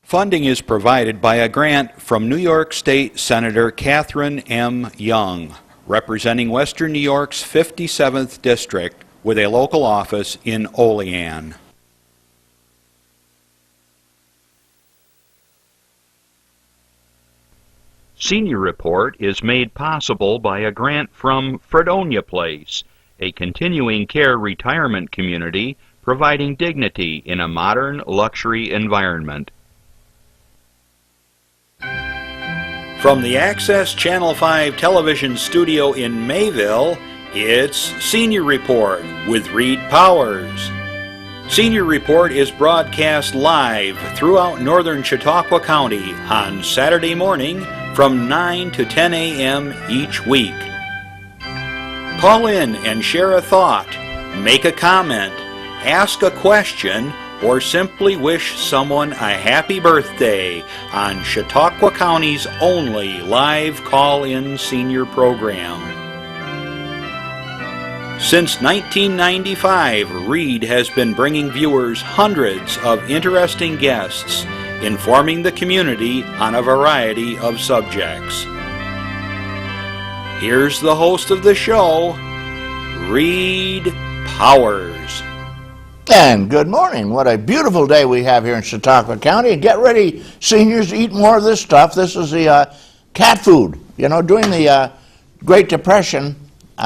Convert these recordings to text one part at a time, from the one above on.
Funding is provided by a grant from New York State Senator Catherine M. Young, representing Western New York's 57th District with a local office in Olean. Senior Report is made possible by a grant from Fredonia Place, a continuing care retirement community providing dignity in a modern luxury environment. From the Access Channel 5 television studio in Mayville, it's Senior Report with Reed Powers. Senior Report is broadcast live throughout northern Chautauqua County on Saturday morning from 9 to 10 a.m. each week. Call in and share a thought, make a comment, ask a question, or simply wish someone a happy birthday on Chautauqua County's only live call-in senior program. Since 1995, Reed has been bringing viewers hundreds of interesting guests, informing the community on a variety of subjects. Here's the host of the show, Reed Powers. And good morning. What a beautiful day we have here in Chautauqua County. And get ready, seniors, to eat more of this stuff. This is the cat food. You know, during the Great Depression,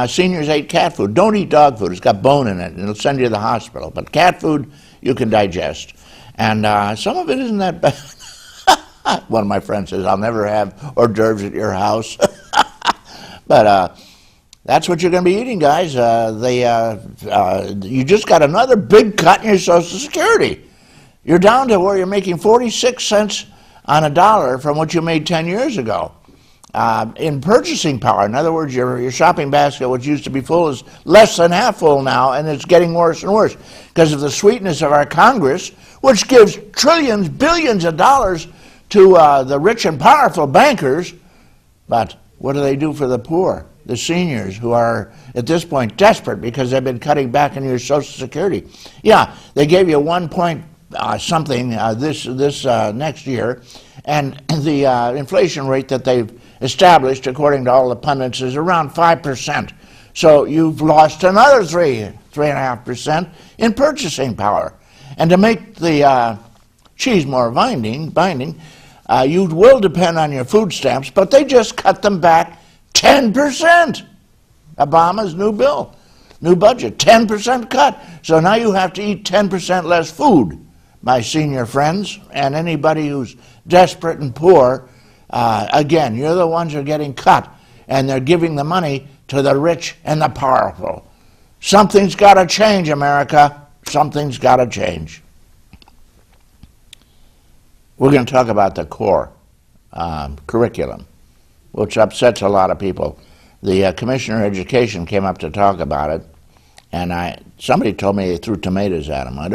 seniors ate cat food. Don't eat dog food. It's got bone in it, and it'll send you to the hospital. But cat food, you can digest. And some of it isn't that bad. One of my friends says, I'll never have hors d'oeuvres at your house. But that's what you're going to be eating, guys. You just got another big cut in your Social Security. You're down to where you're making 46 cents on a dollar from what you made 10 years ago. In purchasing power, in other words, your shopping basket, which used to be full, is less than half full now, and it's getting worse and worse because of the sweetness of our Congress, which gives trillions, billions of dollars to the rich and powerful bankers. But what do they do for the poor? The seniors who are, at this point, desperate because they've been cutting back on your Social Security. Yeah, they gave you 1 point something this next year, and the inflation rate that they've established, according to all the pundits, is around 5%. So you've lost another 3.5% in purchasing power. And to make the cheese more binding, you will depend on your food stamps, but they just cut them back 10%. Obama's new bill, new budget, 10% cut. So now you have to eat 10% less food, my senior friends, and anybody who's desperate and poor. Again, you're the ones who are getting cut, and they're giving the money to the rich and the powerful. Something's got to change, America. Something's got to change. We're going to talk about the core curriculum, which upsets a lot of people. The Commissioner of Education came up to talk about it, and somebody told me they threw tomatoes at him. I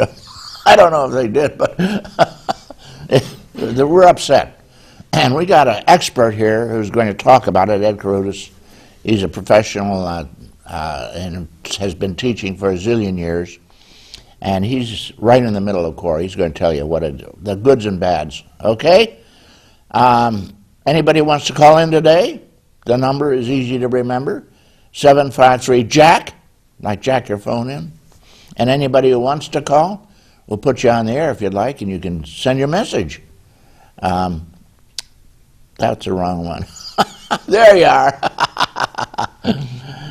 don't know if they did, but we're upset. And we got an expert here who's going to talk about it, Ed Carutis. He's a professional and has been teaching for a zillion years. And he's right in the middle of core. He's going to tell you the goods and bads. Okay? Anybody wants to call in today? The number is easy to remember. 753-JACK, like jack your phone in. And anybody who wants to call, we'll put you on the air if you'd like, and you can send your message. That's the wrong one. There you are.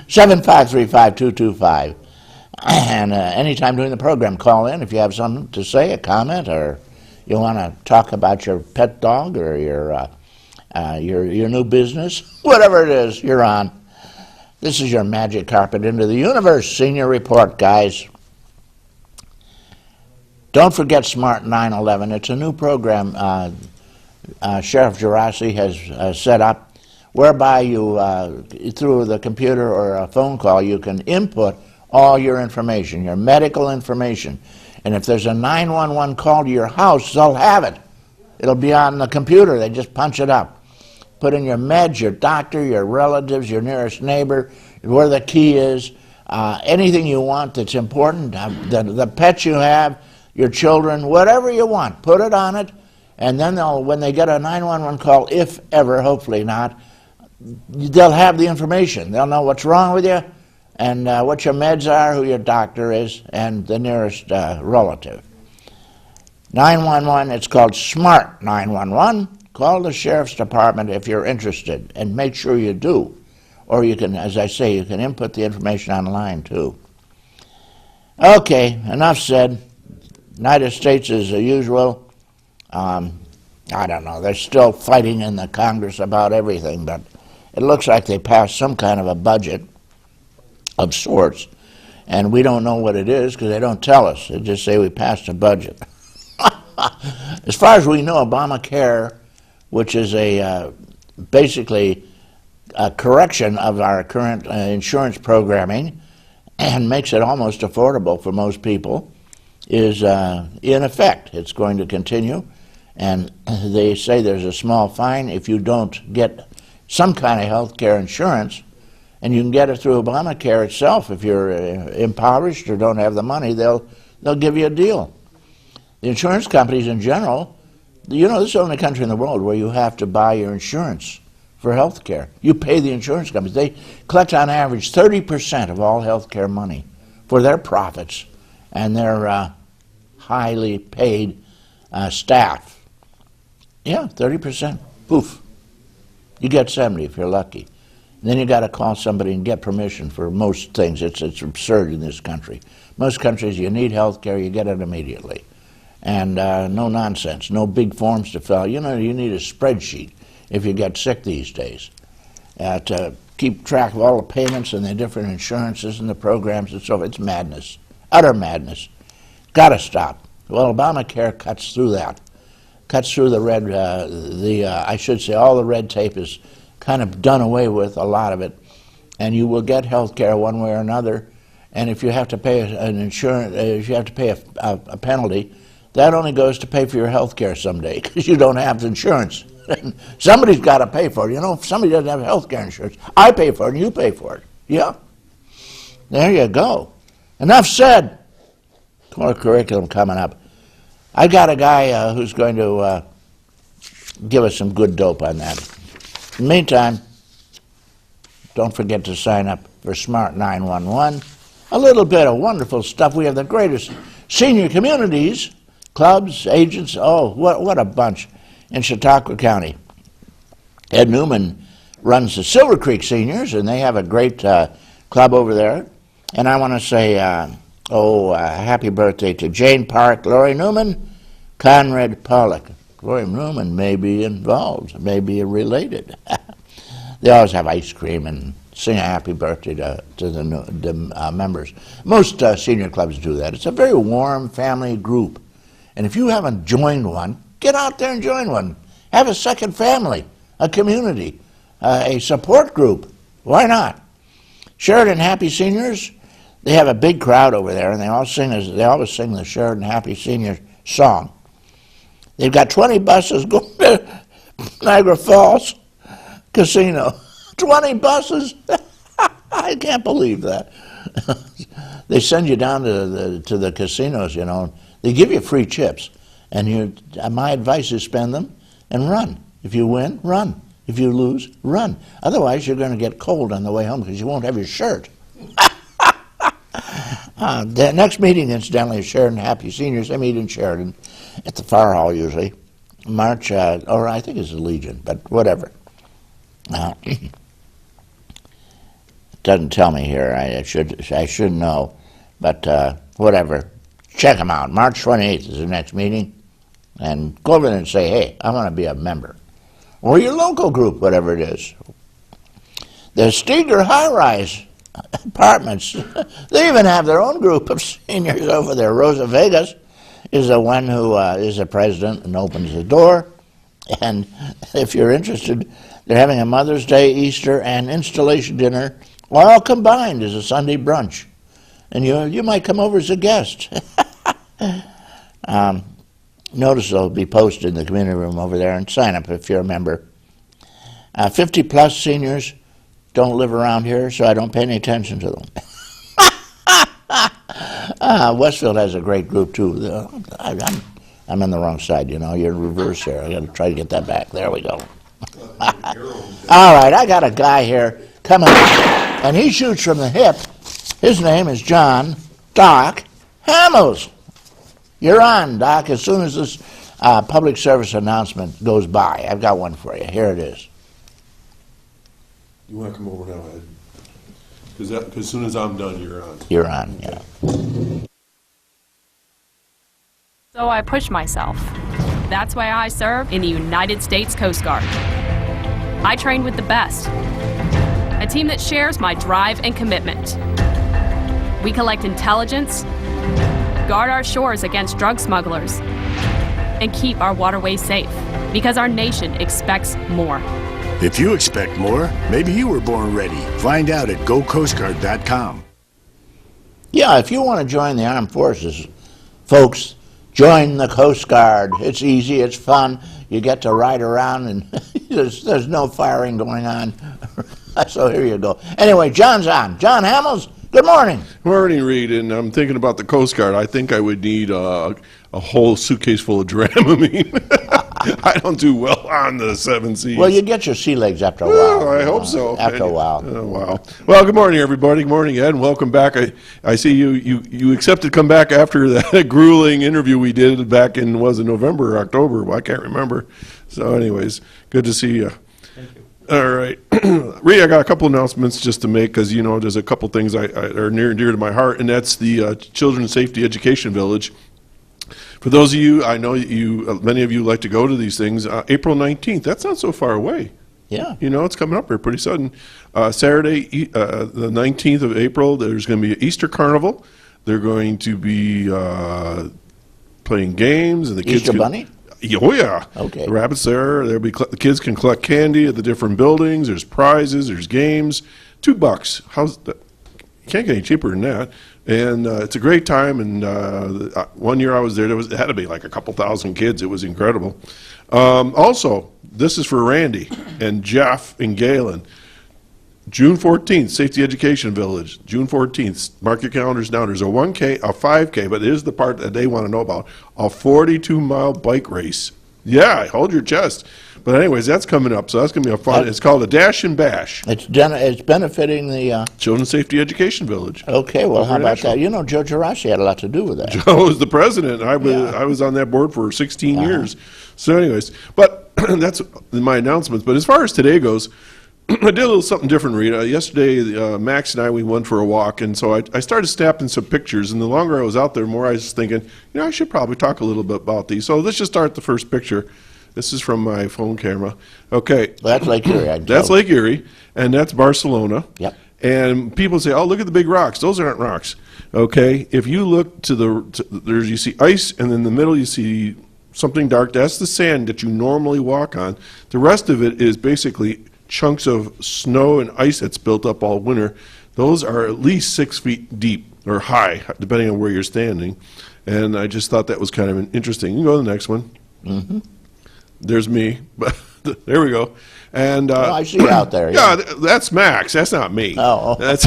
753-5225. And anytime during the program, call in if you have something to say, a comment, or you want to talk about your pet dog or your new business, whatever it is, you're on. This is your magic carpet into the universe Senior Report, guys. Don't forget Smart 911. It's a new program Sheriff Gerasi has set up, whereby you, through the computer or a phone call, you can input all your information, your medical information. And if there's a 911 call to your house, they'll have it. It'll be on the computer. They just punch it up. Put in your meds, your doctor, your relatives, your nearest neighbor, where the key is, anything you want that's important, the pets you have, your children, whatever you want, put it on it, And then when they get a 911 call, if ever, hopefully not, they'll have the information. They'll know what's wrong with you and what your meds are, who your doctor is, and the nearest relative. 911, it's called Smart 911. Call the Sheriff's Department if you're interested, and make sure you do. Or you can, as I say, you can input the information online too. Okay, enough said. United States as usual. I don't know, they're still fighting in the Congress about everything, but it looks like they passed some kind of a budget of sorts, and we don't know what it is because they don't tell us. They just say we passed a budget. As far as we know, Obamacare, which is basically a correction of our current insurance programming and makes it almost affordable for most people, is in effect. It's going to continue, and they say there's a small fine if you don't get some kind of health care insurance, and you can get it through Obamacare itself. If you're impoverished or don't have the money, they'll give you a deal. The insurance companies in general, you know, this is the only country in the world where you have to buy your insurance for health care. You pay the insurance companies. They collect on average 30% of all health care money for their profits and their highly paid staff. Yeah, 30%. Poof. You get 70 if you're lucky. And then you got to call somebody and get permission for most things. It's absurd in this country. Most countries, you need health care, you get it immediately. And no nonsense, no big forms to fill. You know, you need a spreadsheet if you get sick these days to keep track of all the payments and the different insurances and the programs and so forth. It's madness, utter madness. Got to stop. Well, Obamacare cuts through that, cuts through the I should say all the red tape is kind of done away with, a lot of it, and you will get health care one way or another. And if you have to pay an insurance, if you have to pay a penalty, that only goes to pay for your health care someday because you don't have insurance. Somebody's got to pay for it. You know, if somebody doesn't have health care insurance, I pay for it and you pay for it. Yeah. There you go. Enough said. More curriculum coming up. I got a guy who's going to give us some good dope on that. In the meantime, don't forget to sign up for Smart 911. A little bit of wonderful stuff. We have the greatest senior communities, clubs, agents. Oh, what a bunch in Chautauqua County. Ed Newman runs the Silver Creek Seniors, and they have a great club over there. And I want to say, happy birthday to Jane Park, Lori Newman, Conrad Pollock. Lori Newman may be involved, may be related. They always have ice cream and sing a happy birthday to the members. Most senior clubs do that. It's a very warm family group. And if you haven't joined one, get out there and join one. Have a second family, a community, a support group. Why not? Sheridan Happy Seniors, they have a big crowd over there, and they always sing the Sheridan Happy Senior song. They've got 20 buses going to Niagara Falls Casino. 20 buses? I can't believe that. They send you down to the casinos, you know. They give you free chips. And my advice is spend them and run. If you win, run. If you lose, run. Otherwise, you're going to get cold on the way home because you won't have your shirt. The next meeting, incidentally, is Sheridan Happy Seniors. They meet in Sheridan at the Fire Hall usually. March, or I think it's the Legion, but whatever. It doesn't tell me here. I should know, but whatever. Check them out. March 28th is the next meeting. And go over there and say, hey, I want to be a member. Or your local group, whatever it is. The Steger High-Rise Apartments, they even have their own group of seniors over there. Rosa Vegas is the one who is the president and opens the door. And if you're interested, they're having a Mother's Day, Easter, and installation dinner, all combined as a Sunday brunch. And you might come over as a guest. Notice they'll be posted in the community room over there, and sign up if you're a member. 50-plus seniors don't live around here, so I don't pay any attention to them. Westfield has a great group, too. I'm I'm on the wrong side, you know. You're in reverse here. I got to try to get that back. There we go. All right, I got a guy here coming, and he shoots from the hip. His name is John Doc Hamels. You're on, Doc, as soon as this public service announcement goes by. I've got one for you. Here it is. You want to come over now, Ed? Because as soon as I'm done, you're on. You're on, yeah. So I push myself. That's why I serve in the United States Coast Guard. I train with the best, a team that shares my drive and commitment. We collect intelligence, guard our shores against drug smugglers, and keep our waterways safe, because our nation expects more. If you expect more, maybe you were born ready. Find out at gocoastguard.com. Yeah, if you want to join the armed forces, folks, join the Coast Guard. It's easy, it's fun. You get to ride around and there's no firing going on. So here you go. Anyway, John's on. John Hamels, good morning. Good morning, Reed, and I'm thinking about the Coast Guard. I think I would need a whole suitcase full of Dramamine. I don't do well on the 7 Seas. Well, you get your sea legs after a while. Well, I hope so. After a while. Oh, wow. Well, good morning, everybody. Good morning, Ed, and welcome back. I see you accepted to come back after that grueling interview we did back in, was it November or October? Well, I can't remember. So anyways, good to see you. Thank you. All right. Reed, I got a couple announcements just to make because, you know, there's a couple things I are near and dear to my heart, and that's the Children's Safety Education Village. For those of you, I know many of you like to go to these things. April 19th, that's not so far away. Yeah. You know, it's coming up here pretty sudden. Saturday, the 19th of April, there's going to be an Easter Carnival. They're going to be playing games. And the kids Easter Bunny? Oh, yeah. Okay. The rabbits there. The kids can collect candy at the different buildings. There's prizes. There's games. $2. How's that? You can't get any cheaper than that. And it's a great time. And 1 year I was there, it had to be like a couple thousand kids. It was incredible. Also, this is for Randy and Jeff and Galen. June 14th, Safety Education Village. June 14th, mark your calendars down. There's a 1K, a 5K, but here's the part that they want to know about. A 42-mile bike race. Yeah, hold your chest. But anyways, that's coming up, so that's going to be a fun. It's called a Dash and Bash. It's benefiting the... Children's Safety Education Village. Okay, well, how about that? You know, Joe Girassi had a lot to do with that. Joe was the president. I was on that board for 16 years. So anyways, but that's my announcements. But as far as today goes, I did a little something different, Rita. Yesterday, Max and we went for a walk, and so I started snapping some pictures, and the longer I was out there, the more I was thinking, you know, I should probably talk a little bit about these. So let's just start the first picture. This is from my phone camera. Okay. Well, that's Lake Erie. That's Lake Erie, and that's Barcelona. Yep. And people say, oh, look at the big rocks. Those aren't rocks. Okay. If you look you see ice, and in the middle you see something dark. That's the sand that you normally walk on. The rest of it is basically chunks of snow and ice that's built up all winter. Those are at least 6 feet deep or high, depending on where you're standing. And I just thought that was kind of interesting. You can go to the next one. Mm-hmm. There's me. There we go. And I see you out there. Yeah, that's Max. That's not me. Oh. That's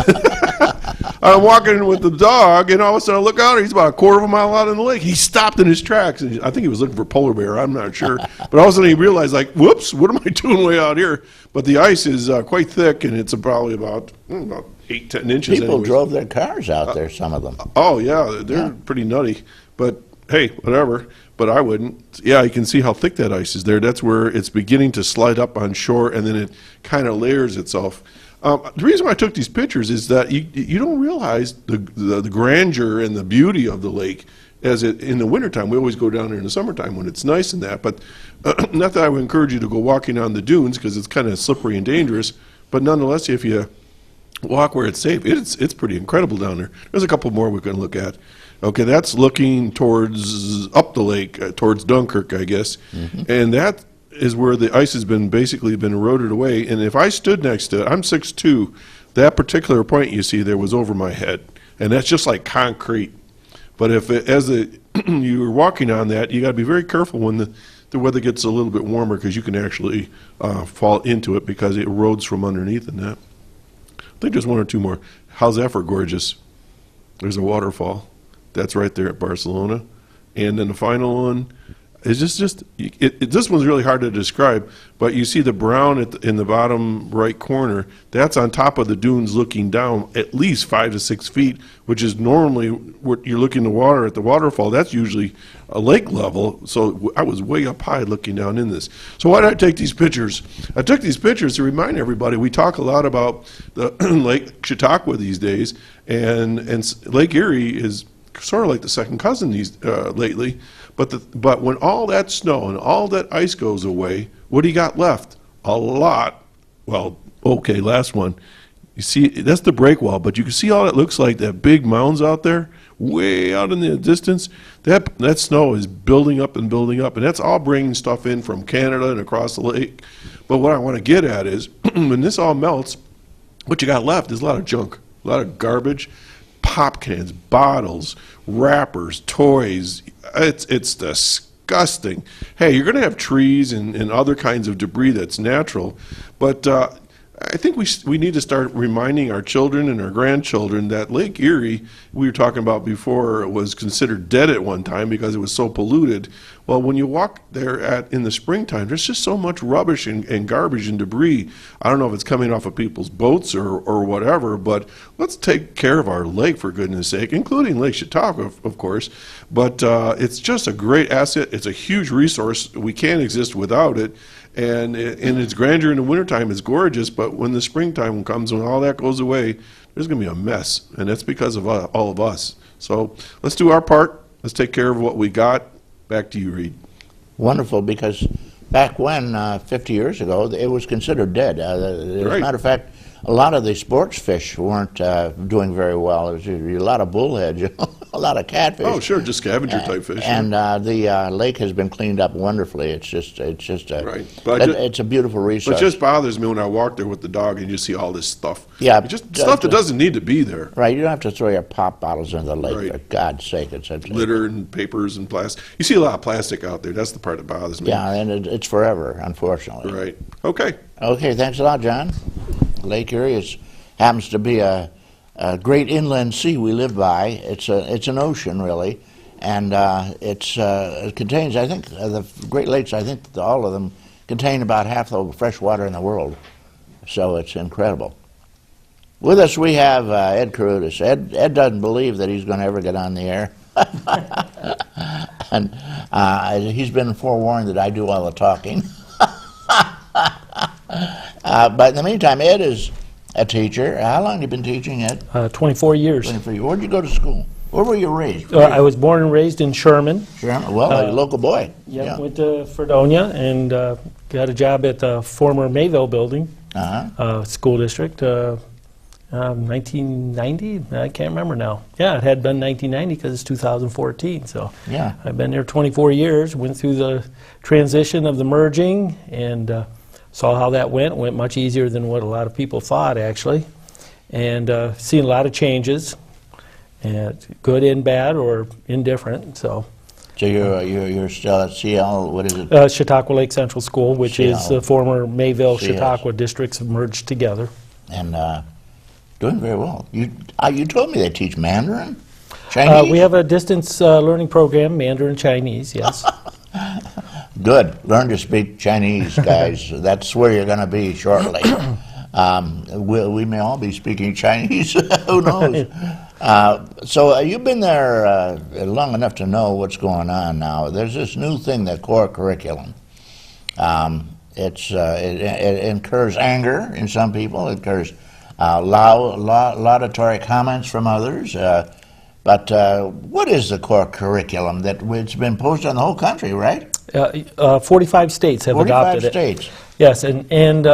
I'm walking with the dog, and all of a sudden I look out, and he's about a quarter of a mile out in the lake. He stopped in his tracks, and I think he was looking for a polar bear. I'm not sure. But all of a sudden he realized, like, whoops, what am I doing way out here? But the ice is quite thick, and it's probably about 8-10 inches. People anyways. drove their cars out there, some of them. Oh, yeah, they're pretty nutty. But, hey, whatever. But I wouldn't. Yeah, you can see how thick that ice is there. That's where it's beginning to slide up on shore, and then it kind of layers itself. The reason why I took these pictures is that you don't realize the grandeur and the beauty of the lake as it in the wintertime. We always go down there in the summertime when it's nice and that. But not that I would encourage you to go walking on the dunes because it's kind of slippery and dangerous. But nonetheless, if you walk where it's safe, it's pretty incredible down there. There's a couple more we're going to look at. Okay, that's looking towards up the lake, towards Dunkirk, I guess. Mm-hmm. And that is where the ice has basically been eroded away. And if I stood next to it, I'm 6'2", that particular point you see there was over my head. And that's just like concrete. But if you were walking on that, you got to be very careful when the weather gets a little bit warmer because you can actually fall into it because it erodes from underneath and that. I think there's one or two more. How's that for gorgeous? There's a waterfall. That's right there at Barcelona. and then the final one is this one's really hard to describe, but you see the brown in the bottom right corner. That's on top of the dunes looking down at least 5 to 6 feet, which is normally what you're looking at the water at the waterfall. That's usually a lake level, so I was way up high looking down in this. So why did I take these pictures? I took these pictures to remind everybody, we talk a lot about the Lake Chautauqua these days, and Lake Erie is sort of like the second cousin lately. But when all that snow and all that ice goes away, what do you got left? A lot. Well, okay, last one. You see, that's the break wall, but you can see all it looks like, that big mounds out there, way out in the distance. That snow is building up, and that's all bringing stuff in from Canada and across the lake. But what I want to get at is, when this all melts, what you got left is a lot of junk, a lot of garbage, pop cans, bottles, wrappers, toys. It's disgusting. Hey, you're going to have trees and other kinds of debris that's natural, but I think we need to start reminding our children and our grandchildren that Lake Erie, we were talking about before, was considered dead at one time because it was so polluted. Well, when you walk there in the springtime, there's just so much rubbish and garbage and debris. I don't know if it's coming off of people's boats or whatever, but let's take care of our lake, for goodness sake, including Lake Chautauqua, of course. But it's just a great asset. It's a huge resource. We can't exist without it. And in its grandeur in the wintertime is gorgeous, but when the springtime comes, when all that goes away, there's going to be a mess, and that's because of all of us. So let's do our part. Let's take care of what we got. Back to you, Reed. Wonderful, because back when, 50 years ago, it was considered dead. As a matter of fact, a lot of the sports fish weren't doing very well. There was a lot of bullheads, a lot of catfish. Oh, sure, just scavenger type fish. And the lake has been cleaned up wonderfully. It's just right. But it's a beautiful resource. It just bothers me when I walk there with the dog and you see all this stuff. Yeah, just stuff that doesn't need to be there. Right, you don't have to throw your pop bottles into the lake. Right. For God's sake, it's litter and papers and plastic. You see a lot of plastic out there. That's the part that bothers me. Yeah, and it's forever, unfortunately. Right. Okay. Okay, thanks a lot, John. Lake Erie happens to be a great inland sea we live by. It's an ocean, really, and it contains, I think, the Great Lakes, I think all of them contain about half the fresh water in the world. So it's incredible. With us we have Ed Carutis. Ed doesn't believe that he's going to ever get on the air. And he's been forewarned that I do all the talking. But in the meantime, Ed is a teacher. How long have you been teaching, Ed? 24 years. 24 years. Where did you go to school? Where were you raised? I was born and raised in Sherman. Sherman? Well, a local boy. Yeah, went to Fredonia and got a job at the former Mayville building, school district. 1990? I can't remember now. Yeah, it had been 1990 because it's 2014. So yeah, I've been there 24 years, went through the transition of the merging and saw how that went. It went much easier than what a lot of people thought, actually. And seen a lot of changes, and good and bad or indifferent. So you're still at CL, what is it? Chautauqua Lake Central School, which CL. is the former Mayville CS. Chautauqua districts merged together. And doing very well. You told me they teach Mandarin? Chinese? We have a distance learning program, Mandarin Chinese, yes. Good. Learn to speak Chinese, guys. That's where you're going to be shortly. We may all be speaking Chinese. Who knows? So you've been there long enough to know what's going on now. There's this new thing, the core curriculum. It incurs anger in some people. It incurs laudatory comments from others. But what is the core curriculum? It's been posted on the whole country, right? 45 states have adopted it. 45 states. Yes, and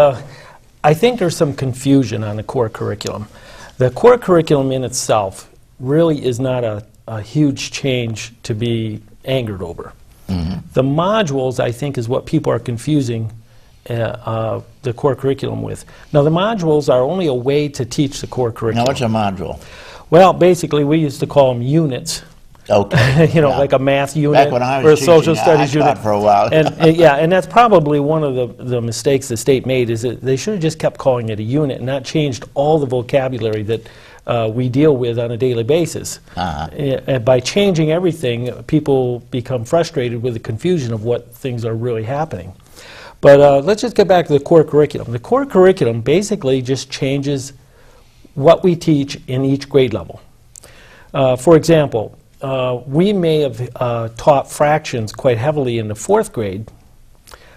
I think there's some confusion on the core curriculum. The core curriculum in itself really is not a huge change to be angered over. Mm-hmm. The modules, I think, is what people are confusing the core curriculum with. Now, the modules are only a way to teach the core curriculum. Now, what's a module? Well, basically, we used to call them units. Okay. Like a math unit Back when I was or a teaching, social studies I unit. taught for a while. and that's probably one of the mistakes the state made, is that they should have just kept calling it a unit and not changed all the vocabulary that we deal with on a daily basis. And by changing everything, people become frustrated with the confusion of what things are really happening. But let's just get back to the core curriculum. The core curriculum basically just changes what we teach in each grade level. For example, we may have taught fractions quite heavily in the 4th grade,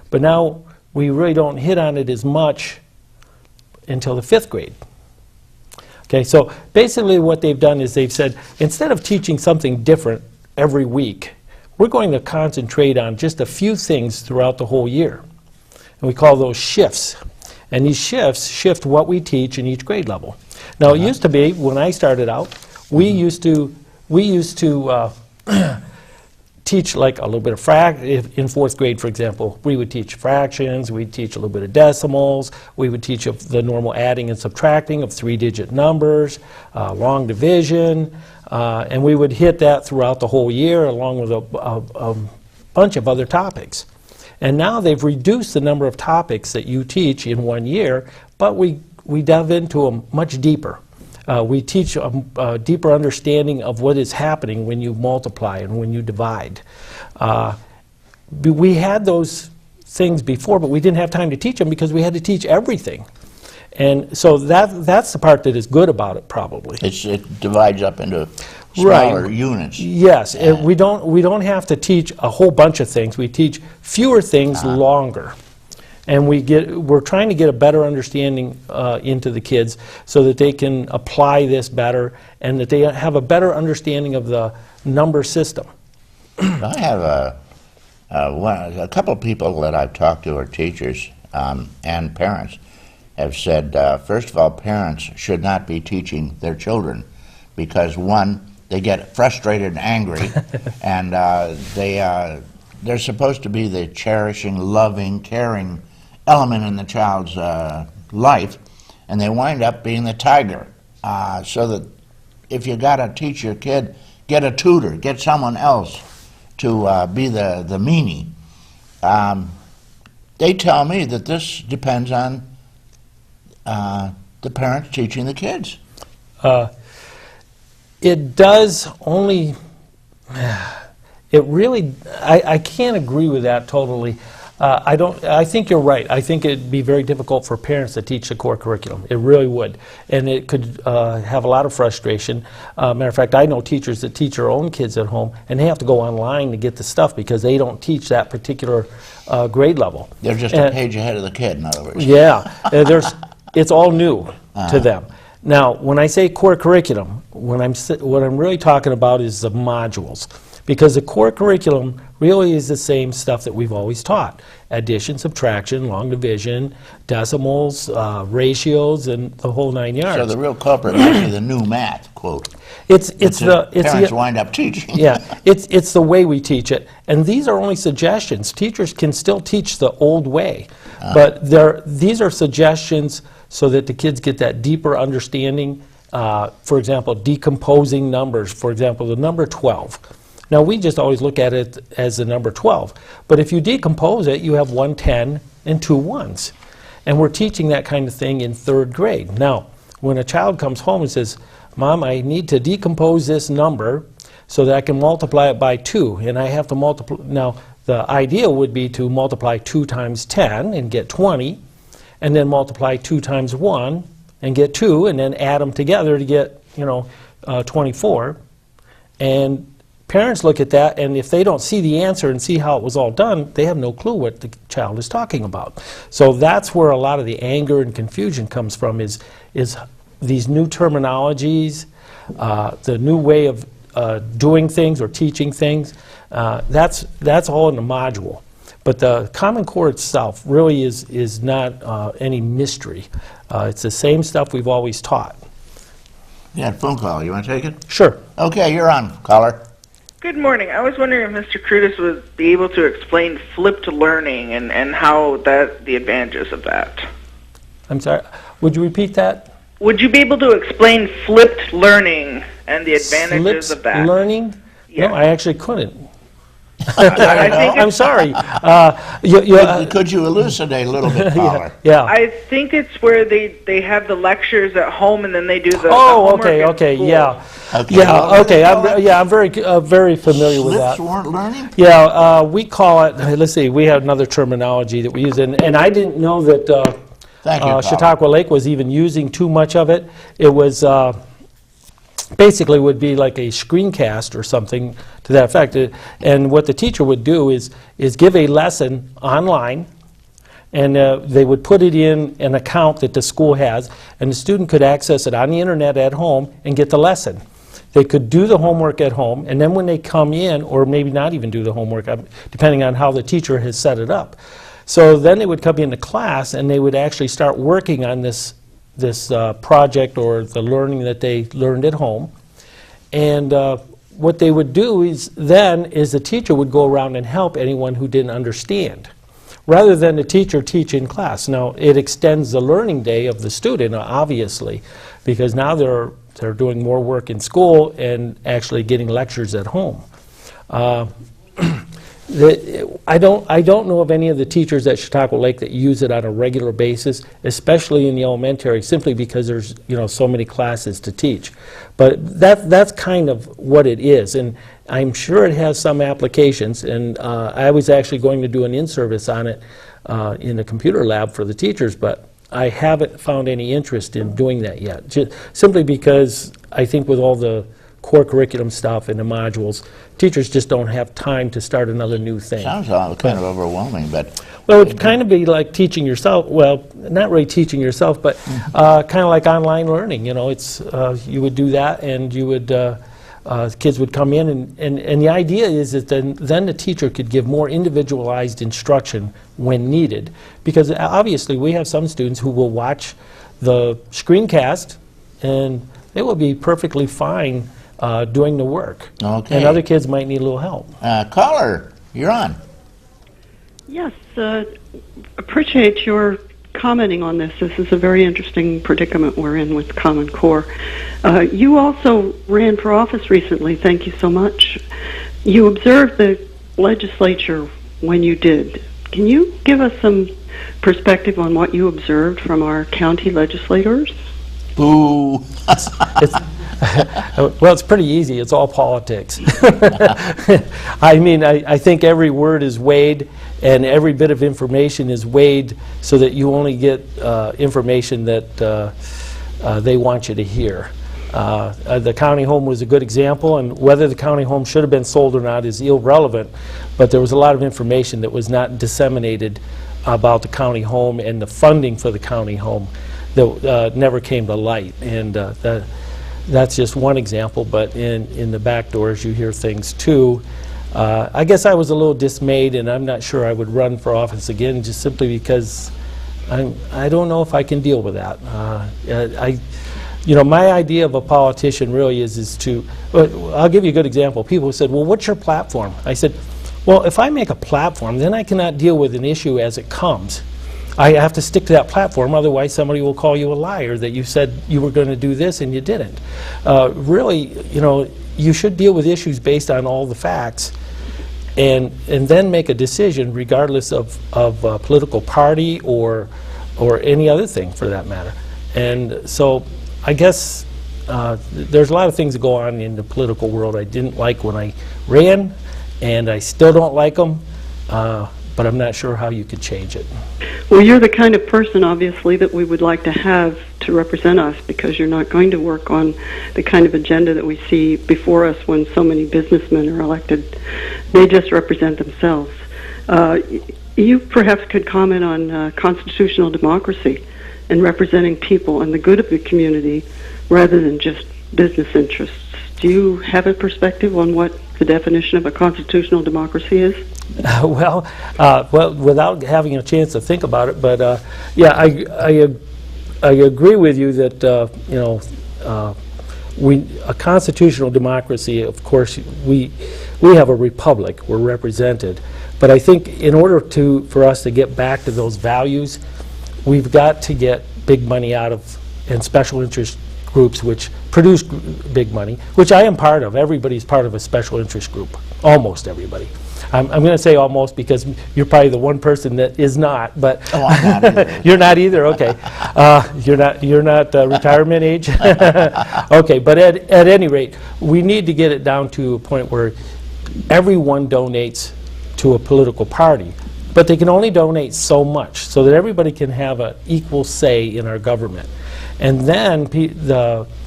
but now we really don't hit on it as much until the 5th grade. Okay, so basically what they've done is they've said, instead of teaching something different every week, we're going to concentrate on just a few things throughout the whole year. And we call those shifts. And these shifts shift what we teach in each grade level. Now, it used to be, when I started out, we used to teach like a little bit of in 4th grade, for example, we would teach fractions, we'd teach a little bit of decimals, we would teach of the normal adding and subtracting of 3-digit numbers, long division, and we would hit that throughout the whole year along with a bunch of other topics. And now they've reduced the number of topics that you teach in 1 year, but we delve into them much deeper. We teach a deeper understanding of what is happening when you multiply and when you divide. We had those things before, but we didn't have time to teach them because we had to teach everything. And so that's the part that is good about it, probably. It divides up into smaller units. Yes, we don't have to teach a whole bunch of things. We teach fewer things longer. And we're trying to get a better understanding into the kids so that they can apply this better and that they have a better understanding of the number system. I have a couple of people that I've talked to are teachers and parents have said, first of all, parents should not be teaching their children because, one, they get frustrated and angry, and they're supposed to be the cherishing, loving, caring element in the child's life, and they wind up being the tiger. So that if you got to teach your kid, get a tutor, get someone else to be the meanie. They tell me that this depends on the parents teaching the kids. It does only, it really, I can't agree with that totally. I think you're right. I think it'd be very difficult for parents to teach the core curriculum. It really would. And it could have a lot of frustration. Matter of fact, I know teachers that teach their own kids at home, and they have to go online to get the stuff because they don't teach that particular grade level. They're just a page ahead of the kid, in other words. Yeah. It's all new to them. Now, when I say core curriculum, what I'm really talking about is the modules. Because the core curriculum really is the same stuff that we've always taught. Addition, subtraction, long division, decimals, ratios, and the whole 9 yards. So the real culprit might be the new math, quote. Parents wind up teaching. Yeah, it's the way we teach it. And these are only suggestions. Teachers can still teach the old way. But these are suggestions so that the kids get that deeper understanding. For example, decomposing numbers. For example, the number 12. Now, we just always look at it as the number 12. But if you decompose it, you have 1 10 and 2 1s. And we're teaching that kind of thing in 3rd grade. Now, when a child comes home and says, Mom, I need to decompose this number so that I can multiply it by 2, and I have to multiply. Now, the idea would be to multiply 2 times 10 and get 20, and then multiply 2 times 1 and get 2, and then add them together to get, 24. And parents look at that, and if they don't see the answer and see how it was all done, they have no clue what the child is talking about. So that's where a lot of the anger and confusion comes from, is these new terminologies, the new way of doing things or teaching things. That's all in the module. But the Common Core itself really is not any mystery. It's the same stuff we've always taught. Yeah, phone call. You want to take it? Sure. Okay, you're on, caller. Good morning. I was wondering if Mr. Carutis would be able to explain flipped learning and how the advantages of that. I'm sorry, would you repeat that? Would you be able to explain flipped learning and the advantages of that? Learning? Yes. No, I actually couldn't. I'm sorry. Could you elucidate a little bit, Paula? Yeah. I think it's where they have the lectures at home and then they do the Oh, homework okay, at okay, school. yeah. Okay, Yeah, well, okay, what do they I'm very familiar with that. Slips weren't learning? Yeah, we call it, let's see, we have another terminology that we use, and I didn't know that Thank you, Paula. Chautauqua Lake was even using too much of it. It was basically would be like a screencast or something to that effect. And what the teacher would do is give a lesson online, and they would put it in an account that the school has, and the student could access it on the internet at home and get the lesson. They could do the homework at home, and then when they come in, or maybe not even do the homework, depending on how the teacher has set it up. So then they would come into class, and they would actually start working on this project or the learning that they learned at home. And what they would do is the teacher would go around and help anyone who didn't understand, rather than the teacher teach in class. Now, it extends the learning day of the student, obviously, because now they're doing more work in school and actually getting lectures at home. I don't know of any of the teachers at Chautauqua Lake that use it on a regular basis, especially in the elementary, simply because there's so many classes to teach. But that's kind of what it is, and I'm sure it has some applications. And I was actually going to do an in-service on it in the computer lab for the teachers, but I haven't found any interest in doing that yet, simply because I think with all the core curriculum stuff and the modules, teachers just don't have time to start another new thing. Sounds kind of overwhelming, but... Well, it'd kind of be like teaching yourself, well, not really teaching yourself, but kind of like online learning. It's you would do that, and you would kids would come in, and the idea is that then the teacher could give more individualized instruction when needed, because obviously we have some students who will watch the screencast and they will be perfectly fine doing the work. Okay. And other kids might need a little help. Caller, you're on. Yes, appreciate your commenting on this. This is a very interesting predicament we're in with Common Core. You also ran for office recently. Thank you so much. You observed the legislature when you did. Can you give us some perspective on what you observed from our county legislators? Boo. Well, it's pretty easy. It's all politics. I mean, I think every word is weighed, and every bit of information is weighed so that you only get information that they want you to hear. The county home was a good example, and whether the county home should have been sold or not is irrelevant, but there was a lot of information that was not disseminated about the county home and the funding for the county home that never came to light. And that's just one example, but in the back doors you hear things too. I guess I was a little dismayed, and I'm not sure I would run for office again, just simply because I don't know if I can deal with that. My idea of a politician really is to, I'll give you a good example. People said, well, what's your platform? I said, well, if I make a platform, then I cannot deal with an issue as it comes. I have to stick to that platform, otherwise somebody will call you a liar that you said you were going to do this and you didn't. Really, you should deal with issues based on all the facts, and then make a decision regardless of political party or any other thing for that matter. And so I guess there's a lot of things that go on in the political world I didn't like when I ran, and I still don't like them, but I'm not sure how you could change it. Well, you're the kind of person, obviously, that we would like to have to represent us, because you're not going to work on the kind of agenda that we see before us when so many businessmen are elected. They just represent themselves. You perhaps could comment on constitutional democracy and representing people and the good of the community rather than just business interests. Do you have a perspective on what the definition of a constitutional democracy is? Well, without having a chance to think about it, but yeah, I agree with you that a constitutional democracy, of course, we have a republic. We're represented, but I think in order for us to get back to those values, we've got to get big money out of and special interest groups which produce big money, which I am part of. Everybody's part of a special interest group, almost everybody. I'm going to say almost because you're probably the one person that is not, but Oh, I'm not either. you're not either. Okay, you're not retirement age. Okay, but at any rate, we need to get it down to a point where everyone donates to a political party, but they can only donate so much, so that everybody can have an equal say in our government. And then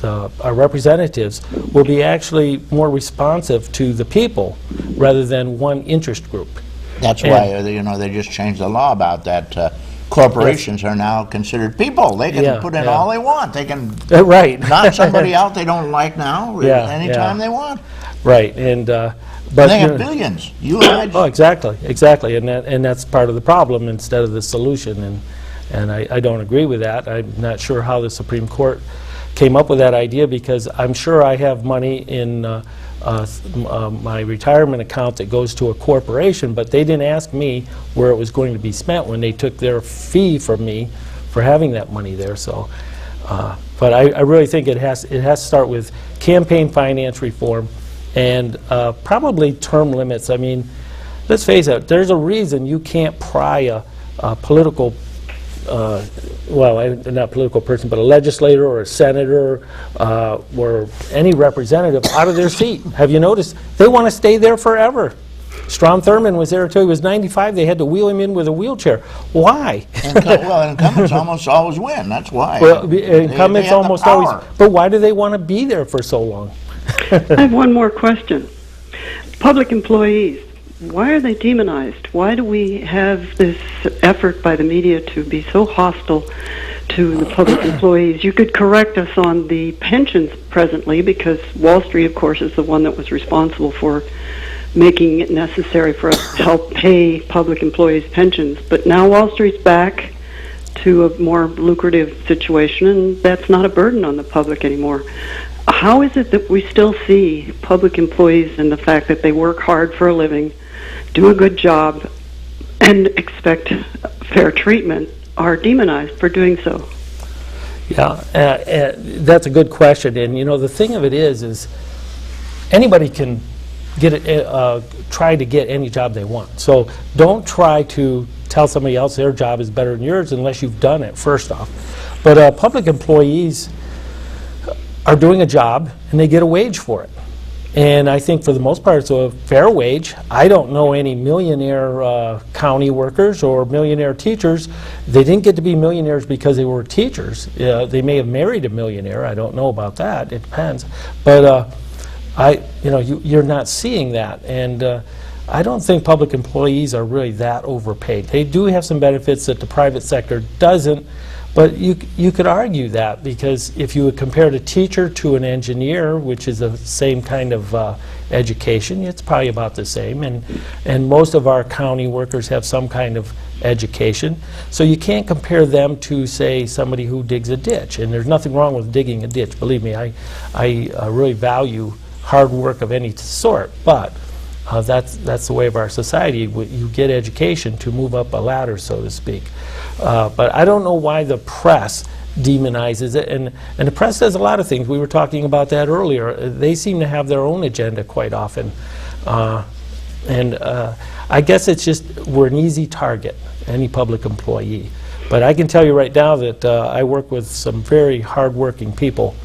our representatives will be actually more responsive to the people rather than one interest group. That's why, they just changed the law about that. Corporations are now considered people. They can put in all they want. They can right. knock somebody out they don't like now anytime they want. Right, and but they have billions. Oh, exactly, and that's part of the problem instead of the solution. And I don't agree with that. I'm not sure how the Supreme Court came up with that idea, because I'm sure I have money in my retirement account that goes to a corporation, but they didn't ask me where it was going to be spent when they took their fee from me for having that money there. So, but I really think it has to start with campaign finance reform and probably term limits. I mean, let's face it, there's a reason you can't pry a political well, not a political person, but a legislator or a senator or any representative out of their seat. Have you noticed? They want to stay there forever. Strom Thurmond was there until he was 95. They had to wheel him in with a wheelchair. Why? Well, incumbents almost always win. That's why. Well, incumbents almost always. But why do they want to be there for so long? I have one more question. Public employees, why are they demonized? Why do we have this effort by the media to be so hostile to the public employees? You could correct us on the pensions presently, because Wall Street, of course, is the one that was responsible for making it necessary for us to help pay public employees' pensions. But now Wall Street's back to a more lucrative situation, and that's not a burden on the public anymore. How is it that we still see public employees and the fact that they work hard for a living, do a good job, and expect fair treatment are demonized for doing so? Yeah, that's a good question. And you know, the thing of it is anybody can get it, try to get any job they want. So don't try to tell somebody else their job is better than yours unless you've done it, first off. But public employees are doing a job and they get a wage for it. And I think for the most part it's a fair wage. I don't know any millionaire county workers or millionaire teachers. They didn't get to be millionaires because they were teachers. They may have married a millionaire. I don't know about that. It depends. But you're not seeing that. And I don't think public employees are really that overpaid. They do have some benefits that the private sector doesn't. But you could argue that, because if you would compare a teacher to an engineer, which is the same kind of education, it's probably about the same. And most of our county workers have some kind of education. So you can't compare them to, say, somebody who digs a ditch. And there's nothing wrong with digging a ditch. Believe me, I really value hard work of any sort. But that's the way of our society. You get education to move up a ladder, so to speak. But I don't know why the press demonizes it, and the press does a lot of things. We were talking about that earlier. They seem to have their own agenda quite often. And I guess it's just we're an easy target, any public employee. But I can tell you right now that I work with some very hard-working people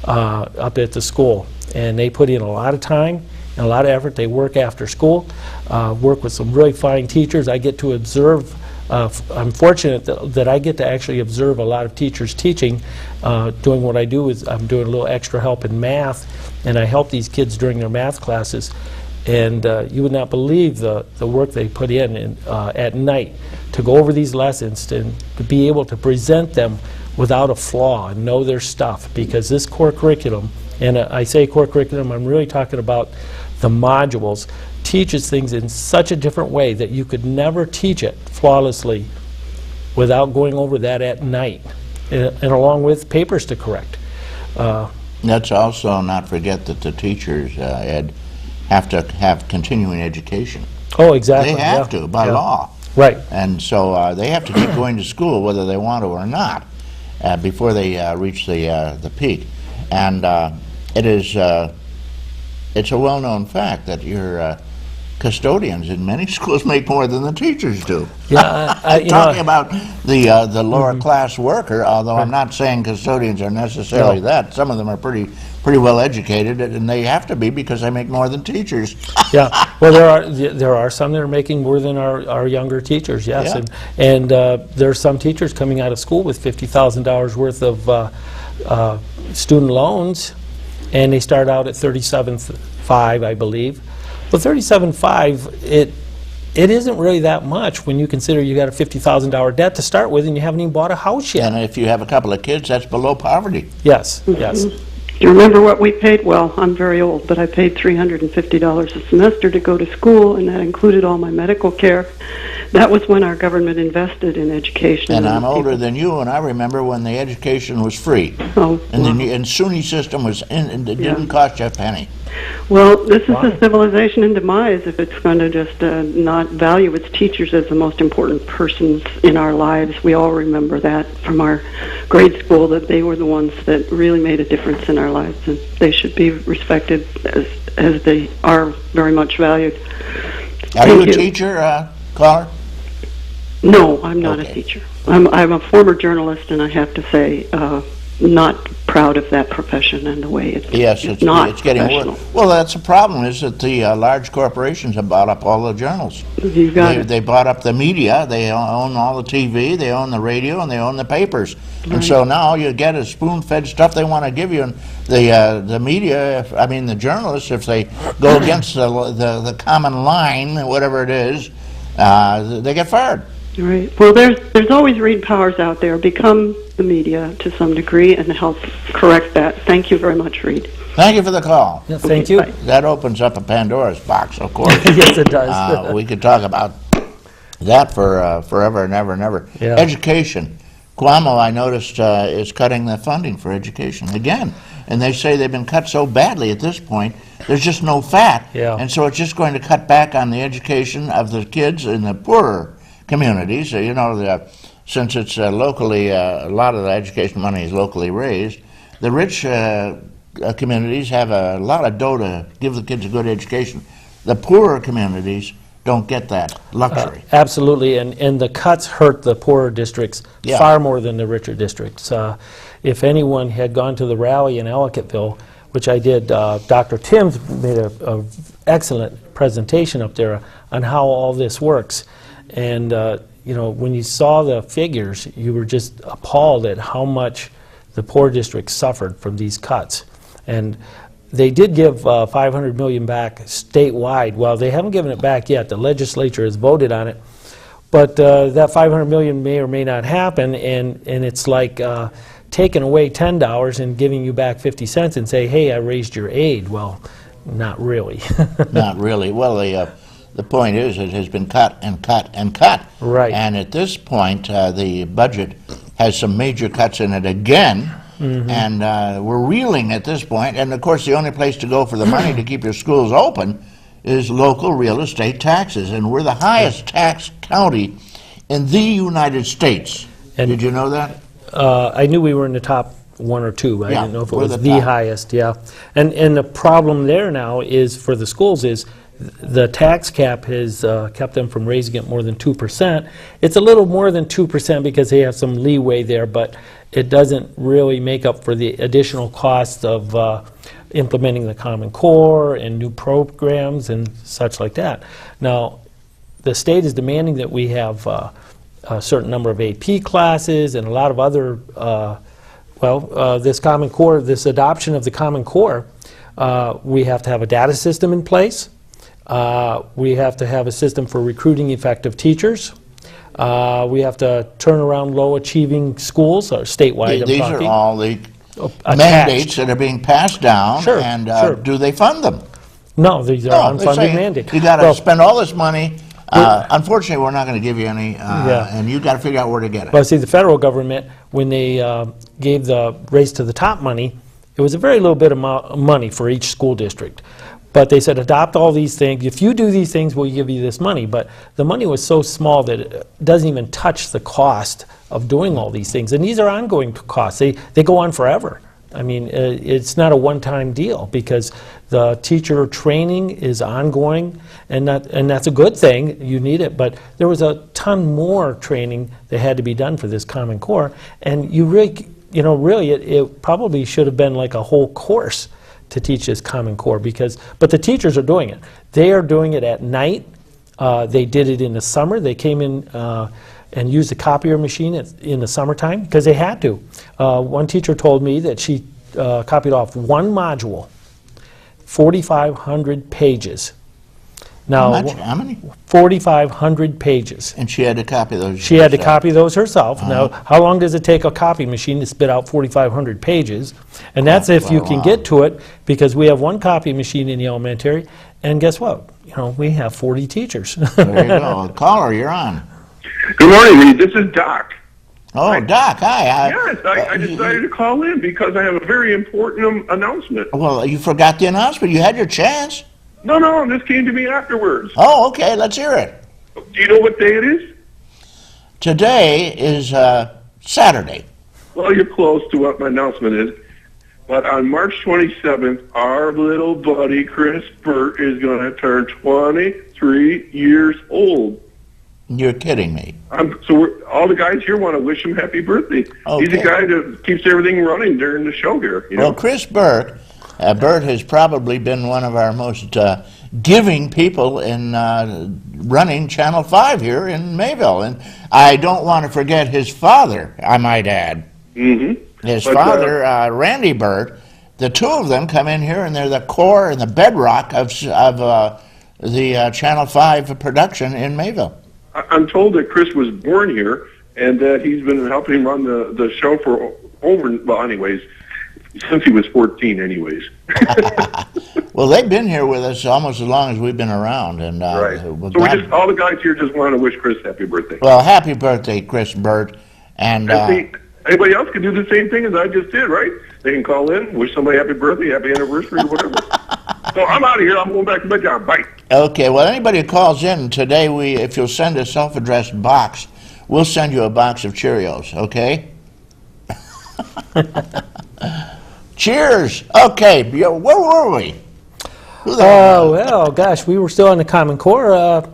up at the school, and they put in a lot of time and a lot of effort. They work after school, work with some really fine teachers. I get to observe, I'm fortunate that I get to actually observe a lot of teachers teaching. Doing what I do is I'm doing a little extra help in math, and I help these kids during their math classes. And you would not believe the work they put in at night to go over these lessons and to be able to present them without a flaw and know their stuff. Because this core curriculum, and I say core curriculum, I'm really talking about the modules, teaches things in such a different way that you could never teach it flawlessly without going over that at night, and along with papers to correct. Let's also not forget that the teachers, Ed, have to have continuing education. Oh, exactly. They have to, by law. Right. And so they have to keep going to school whether they want to or not before they reach the peak. And it is it's a well-known fact that your custodians in many schools make more than the teachers do. Yeah, Talking about the lower class worker, although I'm not saying custodians are necessarily that. Some of them are pretty well educated, and they have to be because they make more than teachers. Yeah, well, there are some that are making more than our younger teachers, yes, Yeah. and there are some teachers coming out of school with $50,000 worth of student loans, and they start out at $37,500, I believe. Well, $37,500, it isn't really that much when you consider you got a $50,000 debt to start with, and you haven't even bought a house yet. And if you have a couple of kids, that's below poverty. Yes, yes. Do you remember what we paid? Well, I'm very old, but I paid $350 a semester to go to school, and that included all my medical care. That was when our government invested in education. And I'm older than you, and I remember when the education was free. Oh, And the SUNY system was in, and it didn't cost you a penny. well, this is a civilization in demise if it's going to just not value its teachers as the most important persons in our lives. We all remember that from our grade school, that they were the ones that really made a difference in our lives, and they should be respected as they are very much valued. Are you a teacher, caller? No, I'm not Okay. a teacher. I'm a former journalist, and I have to say, not proud of that profession and the way it's Yes, not it's getting professional. worse. Well, that's the problem, is that the large corporations have bought up all the journals. You got it. They bought up the media, they own all the TV, they own the radio, and they own the papers. And so now you get a spoon-fed stuff they want to give you, and the media, the journalists, if they go against the common line, whatever it is, they get fired. Right. Well, there's always read powers out there. Become the media to some degree and help correct that. Thank you very much, Reed. Thank you for the call. Yeah, thank you. bye. That opens up a Pandora's box, of course. Yes, it does. We could talk about that for forever and ever and ever. Yeah. Education. Cuomo, I noticed, is cutting the funding for education again. And they say they've been cut so badly at this point, there's just no fat. Yeah. And so it's just going to cut back on the education of the kids in the poorer communities. Since it's locally, a lot of the education money is locally raised, the rich communities have a lot of dough to give the kids a good education. The poorer communities don't get that luxury. Absolutely, and the cuts hurt the poorer districts Yeah. far more than the richer districts. If anyone had gone to the rally in Ellicottville, which I did, Dr. Timms made a excellent presentation up there on how all this works. And when you saw the figures, you were just appalled at how much the poor districts suffered from these cuts. And they did give $500 million back statewide. Well, they haven't given it back yet. The legislature has voted on it. But that $500 million may or may not happen, and it's like taking away $10 and giving you back 50 cents and say, hey, I raised your aid. Well, not really. Not really. Well, the point is it has been cut and cut and cut. Right. And at this point, the budget has some major cuts in it again. Mm-hmm. And we're reeling at this point. And, of course, the only place to go for the money to keep your schools open is local real estate taxes. And we're the highest tax county in the United States. And did you know that? I knew we were in the top one or two, but Yeah, I didn't know if it we're was the the top. highest, yeah. And the problem there now is, for the schools, is the tax cap has kept them from raising it more than 2%. It's a little more than 2% because they have some leeway there, but it doesn't really make up for the additional costs of implementing the Common Core and new programs and such like that. Now, the state is demanding that we have a certain number of AP classes and a lot of other, this Common Core, this adoption of the Common Core, we have to have a data system in place. We have to have a system for recruiting effective teachers. We have to turn around low-achieving schools, or statewide. These I'm talking. are all the Attached. mandates that are being passed down. Sure, and sure. do they fund them? No, these are they're unfunded saying mandates. You got to Well, spend all this money. Unfortunately, we're not going to give you any, and you got to figure out where to get it. Well, see, the federal government, when they gave the raise to the top money, it was a very little bit of money for each school district. But they said, adopt all these things. If you do these things, we'll give you this money. But the money was so small that it doesn't even touch the cost of doing all these things. And these are ongoing costs. They go on forever. I mean, it's not a one-time deal because the teacher training is ongoing, and that's a good thing. You need it, but there was a ton more training that had to be done for this Common Core, and you really, it probably should have been like a whole course to teach this Common Core but the teachers are doing it. They are doing it at night. They did it in the summer. They came in and used the copier machine in the summertime because they had to. One teacher told me that she copied off one module, 4,500 pages. Now, How many? 4,500 pages. And she had to copy those. She had to copy those herself. Now, how long does it take a copy machine to spit out 4,500 pages? And that's if you can get to it, because we have one copy machine in the elementary, and guess what? We have 40 teachers. There you go. Caller, you're on. Good morning, Reed. This is Doc. Oh, Doc, hi. Yes, I decided to call in because I have a very important announcement. Well, you forgot the announcement. You had your chance. No, this came to me afterwards. Oh, okay, let's hear it. Do you know what day it is? Today is Saturday. Well, you're close to what my announcement is. But on March 27th, our little buddy Chris Burt is going to turn 23 years old. You're kidding me. All the guys here want to wish him happy birthday. Okay. He's the guy that keeps everything running during the show here. Well, Chris Burt, Burt has probably been one of our most giving people in running Channel 5 here in Mayville. And I don't want to forget his father, I might add. Mm-hmm. His father, Randy Burt, the two of them come in here and they're the core and the bedrock of the Channel 5 production in Mayville. I'm told that Chris was born here and that he's been helping run the show for since he was 14 anyways. Well, they've been here with us almost as long as we've been around. And right. So all the guys here just want to wish Chris happy birthday. Well, happy birthday, Chris Burt. And anybody else can do the same thing as I just did, right? They can call in, wish somebody happy birthday, happy anniversary, or whatever. So I'm out of here. I'm going back to my job. Bye. Okay, well, anybody who calls in today, if you'll send a self-addressed box, we'll send you a box of Cheerios, okay? Cheers. Okay, where were we? Well, gosh, we were still on the Common Core.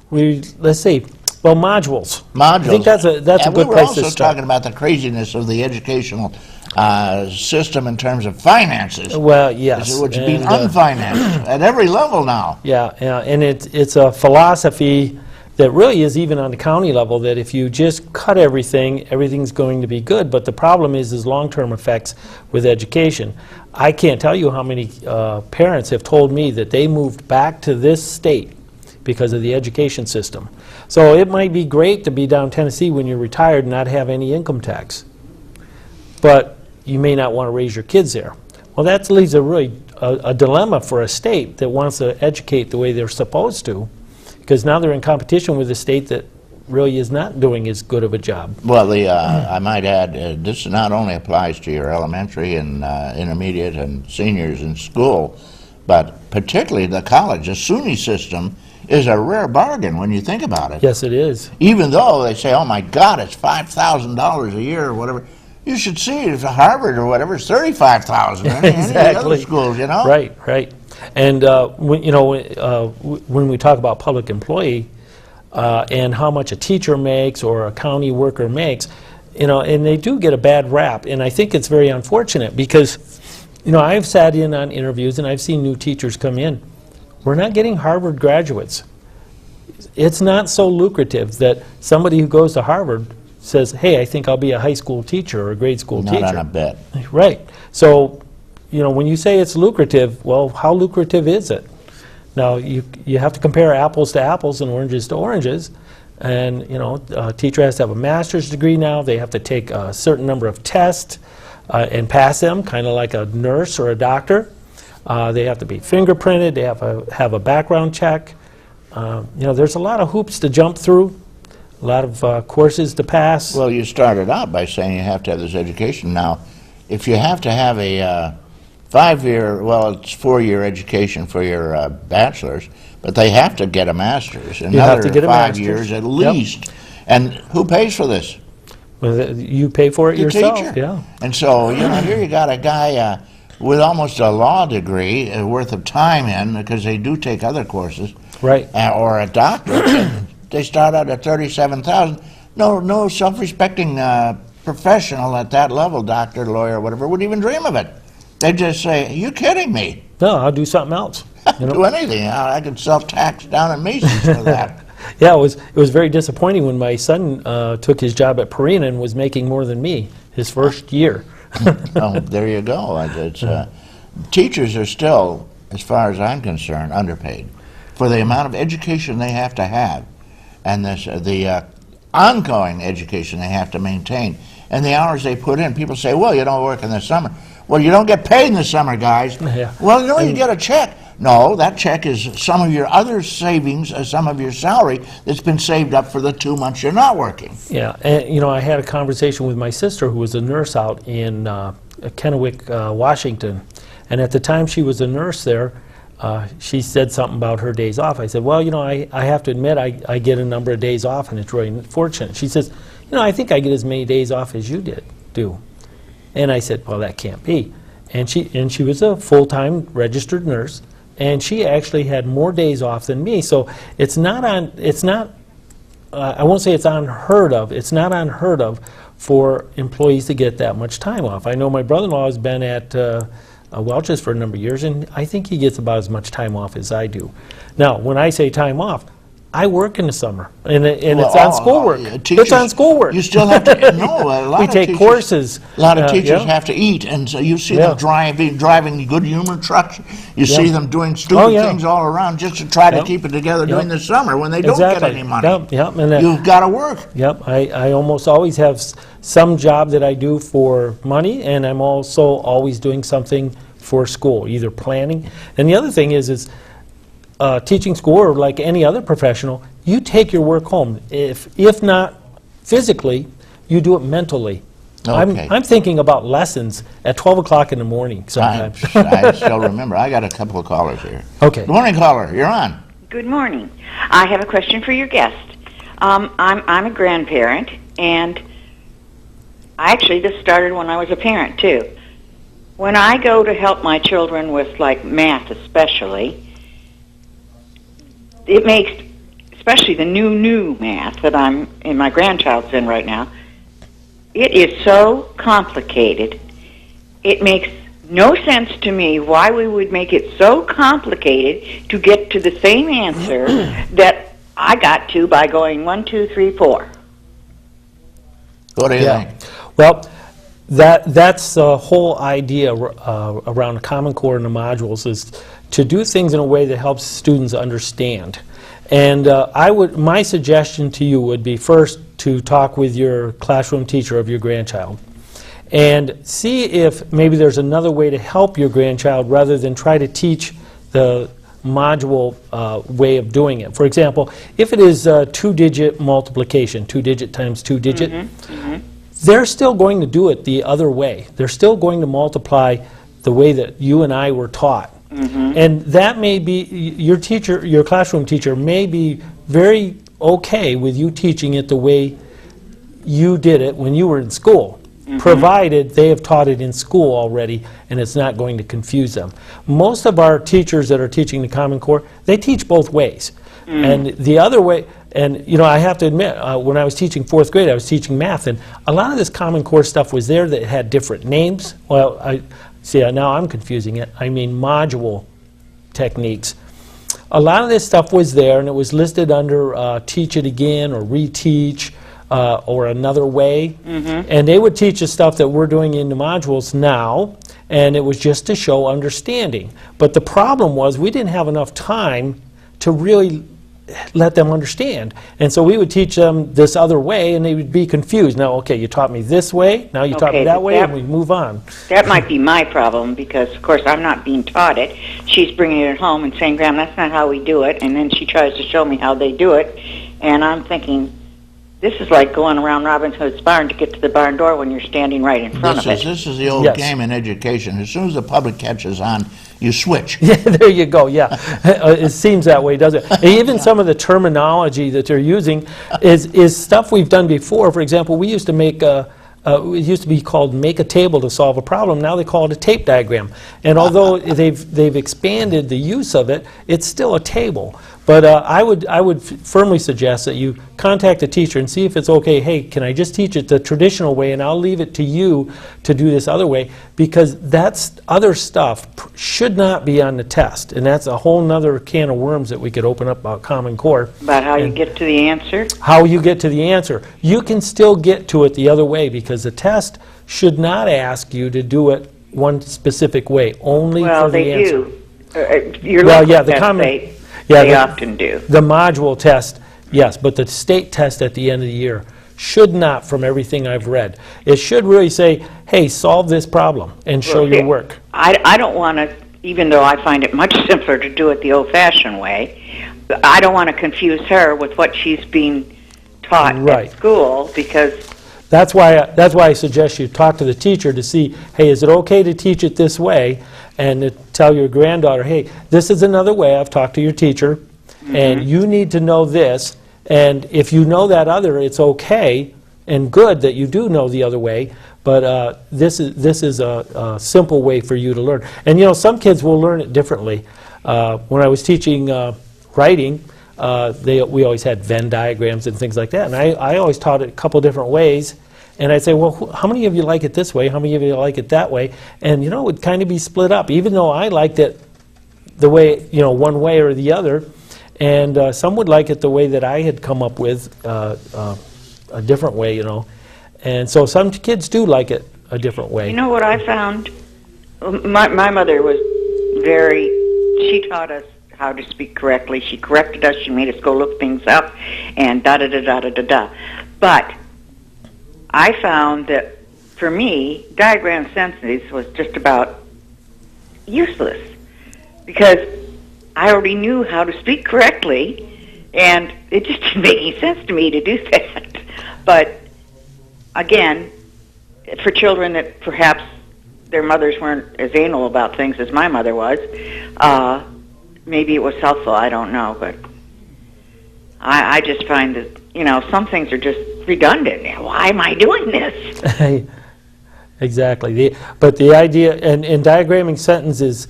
Let's see. Well, modules. Modules. I think that's a good place to start. We were also talking about the craziness of the educational system in terms of finances. Well, yes. Which is being unfinanced at every level now. Yeah, and it's a philosophy that really is even on the county level, that if you just cut everything's going to be good. But the problem is long-term effects with education. I can't tell you how many parents have told me that they moved back to this state because of the education system. So it might be great to be down Tennessee when you're retired and not have any income tax, but you may not want to raise your kids there. Well, that leaves a dilemma for a state that wants to educate the way they're supposed to, because now they're in competition with a state that really is not doing as good of a job. Well, I might add, this not only applies to your elementary and intermediate and seniors in school, but particularly the college. The SUNY system is a rare bargain when you think about it. Yes, it is. Even though they say, oh my God, it's $5,000 a year or whatever. You should see it. If Harvard or whatever, it's $35,000. Exactly. Any of the other schools, you know? Right. And when we talk about public employee and how much a teacher makes or a county worker makes, and they do get a bad rap. And I think it's very unfortunate because, I've sat in on interviews and I've seen new teachers come in. We're not getting Harvard graduates. It's not so lucrative that somebody who goes to Harvard says, hey, I think I'll be a high school teacher or a grade school teacher. Not on a bet. Right. So, when you say it's lucrative, well, how lucrative is it? Now, you have to compare apples to apples and oranges to oranges. And, a teacher has to have a master's degree now. They have to take a certain number of tests and pass them, kind of like a nurse or a doctor. They have to be fingerprinted. They have to have a background check. There's a lot of hoops to jump through, a lot of courses to pass. Well, you started out by saying you have to have this education. Now, if you have to have a 5-year, well, it's 4-year education for your bachelor's, but they have to get a master's, another 5 years at least. Yep. And who pays for this? Well, you pay for it The yourself. teacher. Yeah. And so, you know, here you got a guy with almost a law degree worth of time in, because they do take other courses, Right. or a doctorate. They start out at $37,000. No self-respecting professional at that level, doctor, lawyer, whatever, would even dream of it. They just say, "Are you kidding me?" No, I'll do something else. You know? Do anything. I could self-tax down at Macy's for that. Yeah, it was very disappointing when my son took his job at Purina and was making more than me his first year. Oh, there you go. It's, teachers are still, as far as I'm concerned, underpaid for the amount of education they have to have, and the ongoing education they have to maintain, and the hours they put in. People say, "Well, you don't work in the summer." Well, you don't get paid in the summer, guys. Yeah. Well, no, you get a check. No, that check is some of your other savings, some of your salary that's been saved up for the 2 months you're not working. Yeah, and you know, I had a conversation with my sister who was a nurse out in Kennewick, Washington, and at the time she was a nurse there, she said something about her days off. I said, well, you know, I have to admit I get a number of days off, and it's really fortunate. She says, you know, I think I get as many days off as you do. And I said, well, that can't be. And she was a full-time registered nurse, and she actually had more days off than me. So it's not I won't say it's unheard of. It's not unheard of for employees to get that much time off. I know my brother-in-law has been at Welch's for a number of years, and I think he gets about as much time off as I do. Now, when I say time off, I work in the summer, and it's on schoolwork. It's on schoolwork. You still have to, no, a lot we of take teachers, courses. A lot of teachers yeah. have to eat, and so you see Yeah. them driving good humor trucks. You Yeah. see them doing stupid yeah. things all around just to try to Yep. keep it together Yep. during the summer when they don't get any money. Yep. And You've got to work. Yep, I almost always have some job that I do for money, and I'm also always doing something for school, either planning. And the other thing is teaching school, or like any other professional, you take your work home. If not physically, you do it mentally. Okay. I'm thinking about lessons at 12 o'clock in the morning sometimes. I still remember. I got a couple of callers here. Okay. Good morning, caller. You're on. Good morning. I have a question for your guest. I'm a grandparent, and actually this started when I was a parent too. When I go to help my children with like math especially, it makes, especially the new math that I'm in, my grandchild's in right now, it is so complicated. It makes no sense to me why we would make it so complicated to get to the same answer that I got to by going 1, 2, 3, 4. What do you think? Well, that's the whole idea around the Common Core and the modules, is to do things in a way that helps students understand. And my suggestion to you would be first to talk with your classroom teacher of your grandchild and see if maybe there's another way to help your grandchild rather than try to teach the module way of doing it. For example, if it is two-digit multiplication, 2-digit times 2-digit, they're still going to do it the other way. They're still going to multiply the way that you and I were taught. And that may be, your teacher, your classroom teacher may be very okay with you teaching it the way you did it when you were in school, provided they have taught it in school already and it's not going to confuse them. Most of our teachers that are teaching the Common Core, they teach both ways. And the other way, and you know, I have to admit, when I was teaching 4th grade, I was teaching math, and a lot of this Common Core stuff was there that had different names. Well, now I'm confusing it. I mean module techniques. A lot of this stuff was there, and it was listed under teach it again, or reteach, or another way. And they would teach the stuff that we're doing in the modules now, and it was just to show understanding. But the problem was we didn't have enough time to really let them understand. And so we would teach them this other way, and they would be confused. Now, okay, you taught me this way, now you taught me that way, and we move on. That might be my problem, because, of course, I'm not being taught it. She's bringing it home and saying, Graham, that's not how we do it, and then she tries to show me how they do it, and I'm thinking, this is like going around Robin Hood's barn to get to the barn door when you're standing right in front of it. This is the old game in education. As soon as the public catches on, You switch. Yeah, there you go, yeah. It seems that way, doesn't it? Even some of the terminology that they're using is stuff we've done before. For example, we used to make it used to be called make a table to solve a problem. Now they call it a tape diagram. And although they've expanded the use of it, it's still a table. But I would firmly suggest that you contact the teacher and see if it's okay. Hey, can I just teach it the traditional way, and I'll leave it to you to do this other way, because that's other stuff should not be on the test, and that's a whole nother can of worms that we could open up about Common Core. About how you get to the answer? How you get to the answer. You can still get to it the other way, because the test should not ask you to do it one specific way, only for the answer. Well, they do. Your local test, they often do. The module test, yes, but the state test at the end of the year should not, from everything I've read. It should really say, hey, solve this problem and show your work. I don't want to, even though I find it much simpler to do it the old-fashioned way, I don't want to confuse her with what she's being taught at school, because that's why I suggest you talk to the teacher to see, hey, is it okay to teach it this way? And to tell your granddaughter, hey, this is another way. I've talked to your teacher, and you need to know this. And if you know that other, it's okay and good that you do know the other way. But this is a simple way for you to learn. And you know, some kids will learn it differently. When I was teaching writing, we always had Venn diagrams and things like that. And I always taught it a couple different ways. And I'd say, well, how many of you like it this way? How many of you like it that way? And, you know, it would kind of be split up, even though I liked it the way, you know, one way or the other. And some would like it the way that I had come up with, a different way, you know. And so some kids do like it a different way. You know what I found? My mother was she taught us how to speak correctly. She corrected us. She made us go look things up and da-da-da-da-da-da-da. But I found that, for me, diagram sentences was just about useless, because I already knew how to speak correctly, and it just didn't make any sense to me to do that. But, again, for children that perhaps their mothers weren't as anal about things as my mother was, maybe it was helpful, I don't know, but I just find that, you know, some things are just redundant. Why am I doing this? Exactly. But the idea, and diagramming sentences,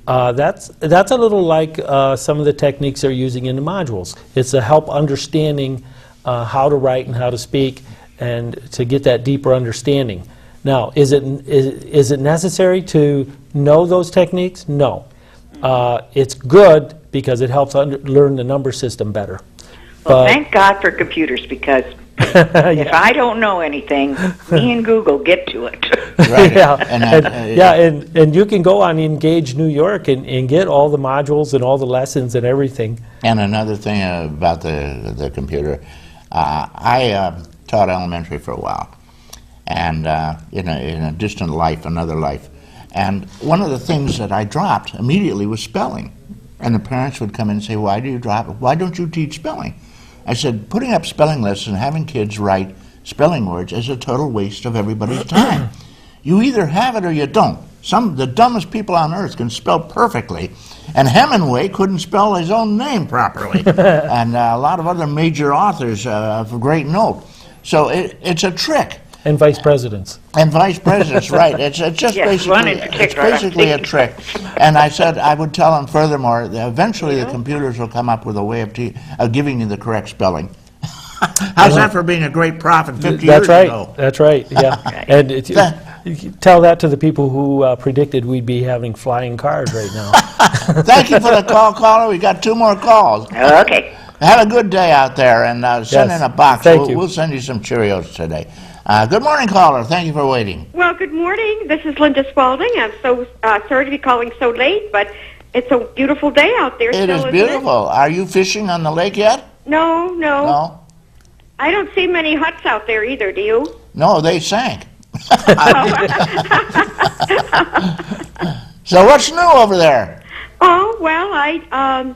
that's a little like some of the techniques they're using in the modules. It's to help understanding how to write and how to speak, and to get that deeper understanding. Now, is it necessary to know those techniques? No. It's good because it helps learn the number system better. Well, thank God for computers, because if I don't know anything, me and Google get to it. Right. And you can go on Engage New York and get all the modules and all the lessons and everything. And another thing about the computer, I taught elementary for a while, and in a distant life, another life. And one of the things that I dropped immediately was spelling. And the parents would come in and say, why do you drop it? Why don't you teach spelling? I said, putting up spelling lists and having kids write spelling words is a total waste of everybody's time. You either have it or you don't. The dumbest people on earth can spell perfectly, and Hemingway couldn't spell his own name properly, and a lot of other major authors of great note. So it's a trick. And vice presidents. And vice presidents, right. It's just basically a trick. And I said I would tell them furthermore, that eventually the computers will come up with a way of giving you the correct spelling. How's that for being a great prophet 50 years ago? That's right, yeah. And you tell that to the people who predicted we'd be having flying cars right now. Thank you for the call, caller. We got 2 more calls. Okay. Have a good day out there, and send in a box. We'll send you some Cheerios today. Good morning, caller. Thank you for waiting. Well, good morning. This is Linda Spalding. I'm so sorry to be calling so late, but it's a beautiful day out there. It is beautiful. Are you fishing on the lake yet? No. I don't see many huts out there either, do you? No, they sank. So what's new over there? Oh, well, I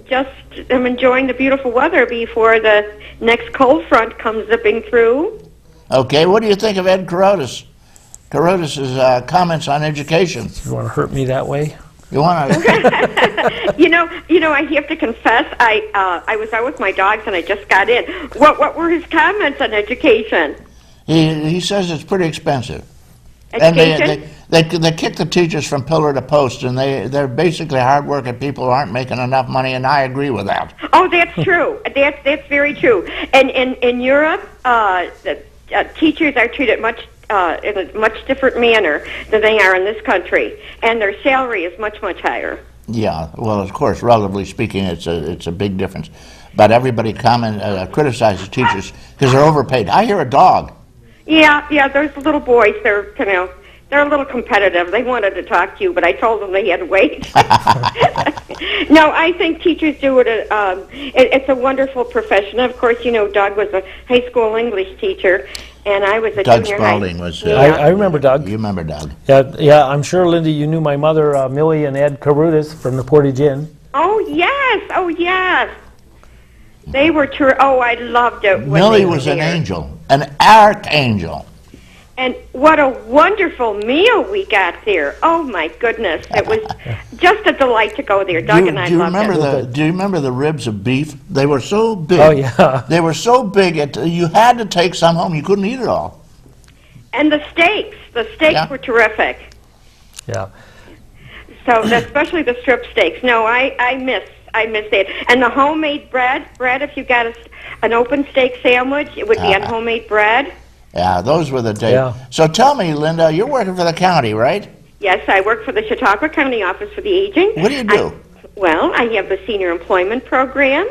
just am enjoying the beautiful weather before the next cold front comes zipping through. Okay, what do you think of Ed Carutis? Carutis' comments on education. You want to hurt me that way? You want to? You know, I have to confess, I was out with my dogs and I just got in. What were his comments on education? He says it's pretty expensive. Education? And they kick the teachers from pillar to post, and they're basically hard-working people who aren't making enough money, and I agree with that. Oh, that's true. That's very true. And in Europe, teachers are treated in a much different manner than they are in this country, and their salary is much higher. Yeah, well, of course, relatively speaking, it's a big difference. But everybody criticizes teachers because they're overpaid. I hear a dog. Yeah, those little boys, they're a little competitive. They wanted to talk to you, but I told them they had to wait. No, I think teachers do it. It's a wonderful profession. Of course, you know, Doug was a high school English teacher, and I was a Doug junior Spalding high. was. I remember Doug. You remember Doug? Yeah. I'm sure, Linda, you knew my mother, Millie and Ed Carutis from the Portage Inn. Oh yes. They were true. Oh, I loved it. Millie was an angel, an archangel. And what a wonderful meal we got there. Oh, my goodness. It was just a delight to go there. Doug and I loved it. Do you remember the ribs of beef? They were so big. Oh, yeah. They were so big, you had to take some home. You couldn't eat it all. And the steaks. The steaks were terrific. Yeah. So, especially the strip steaks. No, I miss that. And the homemade bread, if you got an open steak sandwich, it would be on homemade bread. Yeah, those were the days. Yeah. So tell me, Linda, you're working for the county, right? Yes, I work for the Chautauqua County Office for the Aging. What do you do? I have the senior employment program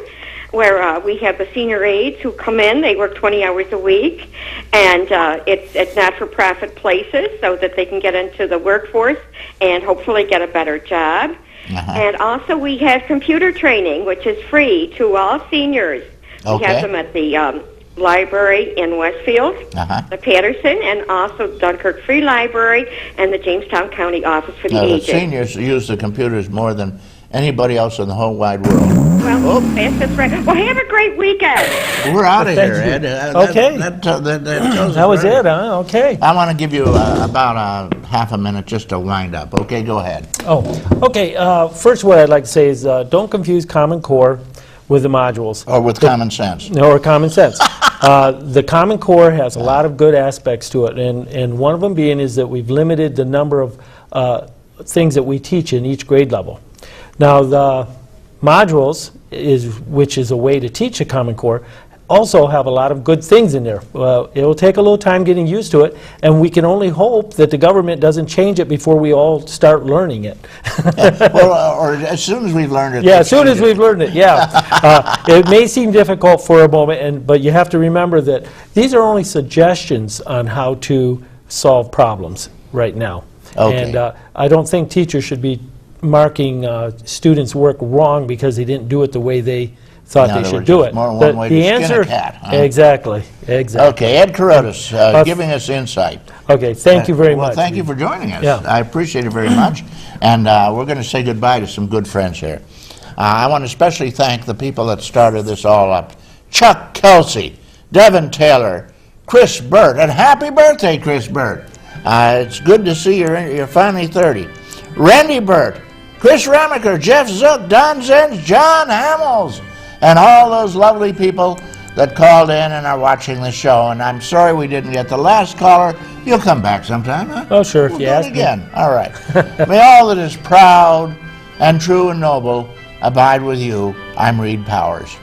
where we have the senior aides who come in. They work 20 hours a week, and it's not-for-profit places so that they can get into the workforce and hopefully get a better job. And also we have computer training, which is free to all seniors. We have them at the library in Westfield, the Patterson, and also Dunkirk Free Library and the Jamestown County Office for the Aging. The seniors use the computers more than anybody else in the whole wide world. Well, that's right. Well, have a great weekend. We're out of here, Ed. Okay. That was it, huh? Okay. I want to give you about half a minute just to wind up. Okay, go ahead. Oh, okay. First, what I'd like to say is don't confuse Common Core with the modules. Or with common sense. Or common sense. The Common Core has a lot of good aspects to it, and one of them being is that we've limited the number of things that we teach in each grade level. Now, the modules, which is a way to teach a Common Core, also have a lot of good things in there. It'll take a little time getting used to it, and we can only hope that the government doesn't change it before we all start learning it. Or as soon as we've learned it. Yeah, as soon as we've learned it, yeah. It may seem difficult for a moment, but you have to remember that these are only suggestions on how to solve problems right now. Okay. And I don't think teachers should be marking students' work wrong because they didn't do it the way they thought they should do it. More one way to skin a cat. Huh? Exactly. Okay, Ed Carutis, giving us insight. Okay, thank you very much. Well, thank you for joining us. Yeah. I appreciate it very much. And we're going to say goodbye to some good friends here. I want to especially thank the people that started this all up. Chuck Kelsey, Devin Taylor, Chris Burt, and happy birthday, Chris Burt. It's good to see you're finally 30. Randy Burt, Chris Remaker, Jeff Zook, Don Zenz, John Hamels, and all those lovely people that called in and are watching the show. And I'm sorry we didn't get the last caller. You'll come back sometime, huh? Oh, sure, if you do it ask again. me. All right. May all that is proud and true and noble abide with you. I'm Reed Powers.